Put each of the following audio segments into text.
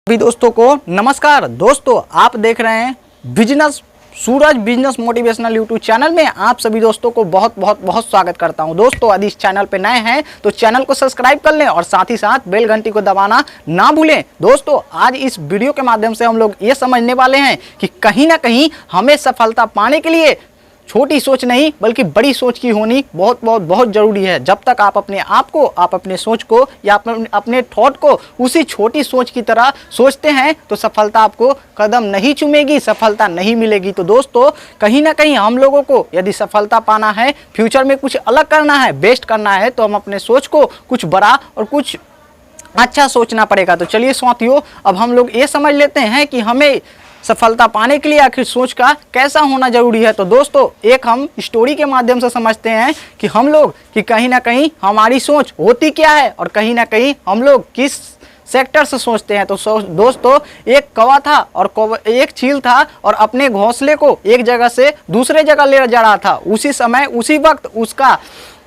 सभी दोस्तों को नमस्कार। दोस्तों आप देख रहे हैं सूरज बिजनेस मोटिवेशनल यूट्यूब चैनल में आप सभी दोस्तों को बहुत स्वागत करता हूं। दोस्तों यदि इस चैनल पे नए हैं तो चैनल को सब्सक्राइब कर लें और साथ ही साथ बेल घंटी को दबाना ना भूलें। दोस्तों आज इस वीडियो के माध्यम से हम लोग ये समझने वाले हैं कि कहीं ना कहीं हमें सफलता पाने के लिए छोटी सोच नहीं बल्कि बड़ी सोच की होनी बहुत ज़रूरी है। जब तक आप अपने आप को, आप अपने सोच को या अपने थॉट को उसी छोटी सोच की तरह सोचते हैं तो सफलता आपको कदम नहीं चूमेगी, सफलता नहीं मिलेगी। तो दोस्तों कहीं ना कहीं हम लोगों को यदि सफलता पाना है, फ्यूचर में कुछ अलग करना है, बेस्ट करना है, तो हम अपने सोच को कुछ बड़ा और कुछ अच्छा सोचना पड़ेगा। तो चलिए साथियों अब हम लोग ये समझ लेते हैं कि हमें सफलता पाने के लिए आखिर सोच का कैसा होना जरूरी है। तो दोस्तों एक हम स्टोरी के माध्यम से समझते हैं कि हम लोग कि कहीं ना कहीं हमारी सोच होती क्या है और कहीं ना कहीं हम लोग किस सेक्टर से सोचते हैं। तो दोस्तों एक कौवा था और एक चील था और अपने घोंसले को एक जगह से दूसरे जगह ले जा रहा था। उसी समय उसी वक्त उसका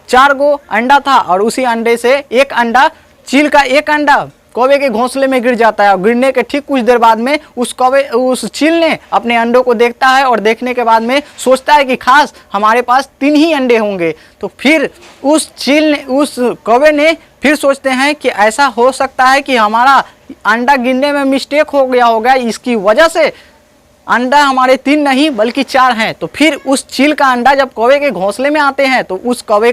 4 गो अंडा था और उसी अंडे से एक अंडा, चील का एक अंडा कौवे के घोंसले में गिर जाता है और गिरने के ठीक कुछ देर बाद में उस चील ने अपने अंडों को देखता है और देखने के बाद में सोचता है कि खास हमारे पास 3 ही अंडे होंगे। तो फिर उस कौवे ने फिर सोचते हैं कि ऐसा हो सकता है कि हमारा अंडा गिनने में मिस्टेक हो गया होगा, इसकी वजह से अंडा हमारे 3 नहीं बल्कि 4 हैं। तो फिर उस चील का अंडा जब कौवे के घोंसले में आते हैं तो उस कौवे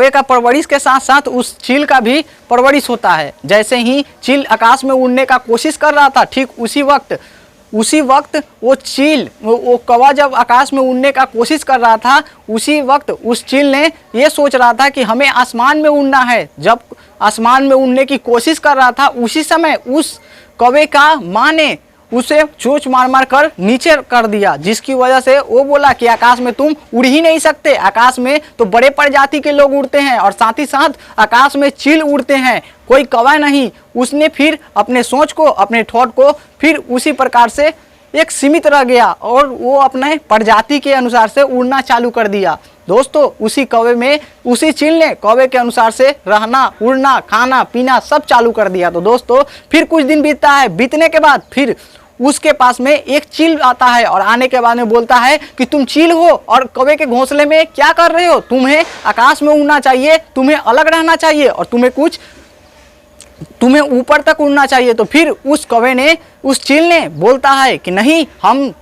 का परवरिश के साथ साथ उस चील का भी परवरिश होता है। जैसे ही चील आकाश में उड़ने का कोशिश कर रहा था, ठीक उसी वक्त वो कौवा जब आकाश में उड़ने का कोशिश कर रहा था, उसी वक्त उस चील ने ये सोच रहा था कि हमें आसमान में उड़ना है। जब आसमान में उड़ने की कोशिश कर रहा था उसी समय उस कौवे का माँ ने उसे चोंच मार कर नीचे कर दिया, जिसकी वजह से वो बोला कि आकाश में तुम उड़ ही नहीं सकते, आकाश में तो बड़े प्रजाति के लोग उड़ते हैं और साथ ही साथ आकाश में चील उड़ते हैं, कोई कौवा नहीं। उसने फिर अपने सोच को, अपने थॉट को फिर उसी प्रकार से एक सीमित रह गया और वो अपने प्रजाति के अनुसार से उड़ना चालू कर दिया। दोस्तों उसी चील ने कौवे के अनुसार से रहना, उड़ना, खाना पीना सब चालू कर दिया। तो दोस्तों फिर कुछ दिन बीतता है, बीतने के बाद फिर उसके पास में एक चील आता है और आने के बाद में बोलता है कि तुम चील हो और कौवे के घोंसले में क्या कर रहे हो, तुम्हें आकाश में उड़ना चाहिए, तुम्हें अलग रहना चाहिए और तुम्हें ऊपर तक उड़ना चाहिए। तो फिर उस चील ने बोलता है कि नहीं, हम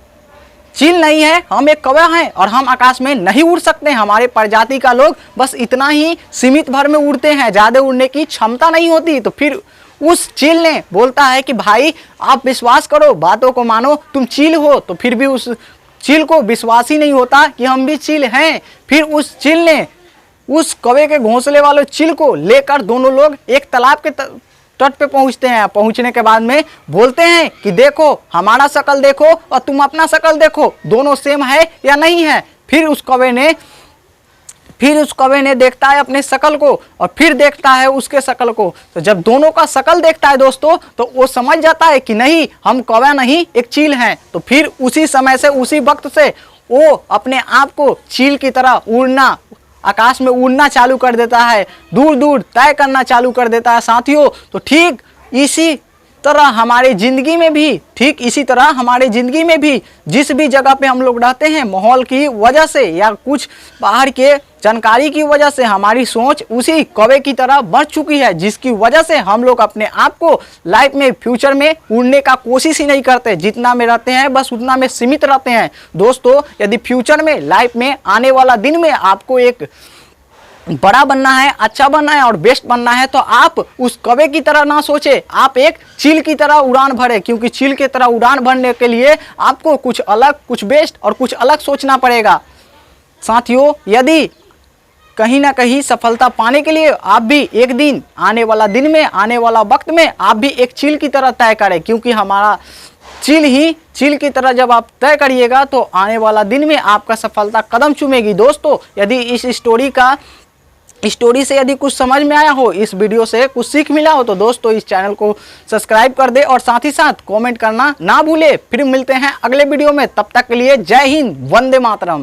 चील नहीं है, हम एक कौवा हैं और हम आकाश में नहीं उड़ सकते। हमारे प्रजाति का लोग बस इतना ही सीमित भर में उड़ते हैं, ज़्यादा उड़ने की क्षमता नहीं होती। तो फिर उस चील ने बोलता है कि भाई आप विश्वास करो, बातों को मानो, तुम चील हो। तो फिर भी उस चील को विश्वास ही नहीं होता कि हम भी चील हैं। फिर उस चील ने उस कौवे के घोंसले वाले चील को लेकर दोनों लोग एक तालाब के तट पे पहुंचते हैं। पहुंचने के बाद में बोलते हैं कि देखो हमारा शकल देखो और तुम अपना शकल देखो, दोनों सेम है या नहीं है। फिर उस कौवे ने देखता है अपने शकल को और फिर देखता है उसके शकल को। तो जब दोनों का शकल देखता है दोस्तों तो वो समझ जाता है कि नहीं, हम कौवा नहीं एक चील हैं। तो फिर उसी समय से, उसी वक्त से वो अपने आप को चील की तरह उड़ना, आकाश में उड़ना चालू कर देता है, दूर दूर तय करना चालू कर देता है। साथियों तो ठीक इसी तरह हमारे ज़िंदगी में भी जिस भी जगह पे हम लोग रहते हैं, माहौल की वजह से या कुछ बाहर के जानकारी की वजह से हमारी सोच उसी कौवे की तरह बढ़ चुकी है, जिसकी वजह से हम लोग अपने आप को लाइफ में, फ्यूचर में उड़ने का कोशिश ही नहीं करते। जितना में रहते हैं बस उतना में सीमित रहते हैं। दोस्तों यदि फ्यूचर में, लाइफ में, आने वाला दिन में आपको एक बड़ा बनना है, अच्छा बनना है और बेस्ट बनना है तो आप उस कौवे की तरह ना सोचे, आप एक चील की तरह उड़ान भरे। क्योंकि चील की तरह उड़ान भरने के लिए आपको कुछ अलग, कुछ बेस्ट और कुछ अलग सोचना पड़ेगा। साथियों यदि कहीं ना कहीं सफलता पाने के लिए आप भी एक दिन, आने वाला वक्त में आप भी एक चील की तरह तय करें। क्योंकि हमारा चील की तरह जब आप तय करिएगा तो आने वाला दिन में आपका सफलता कदम चूमेगी। दोस्तों यदि इस स्टोरी से यदि कुछ समझ में आया हो, इस वीडियो से कुछ सीख मिला हो तो दोस्तों इस चैनल को सब्सक्राइब कर दे और साथ ही साथ कमेंट करना ना भूले। फिर मिलते हैं अगले वीडियो में, तब तक के लिए जय हिंद, वंदे मातरम।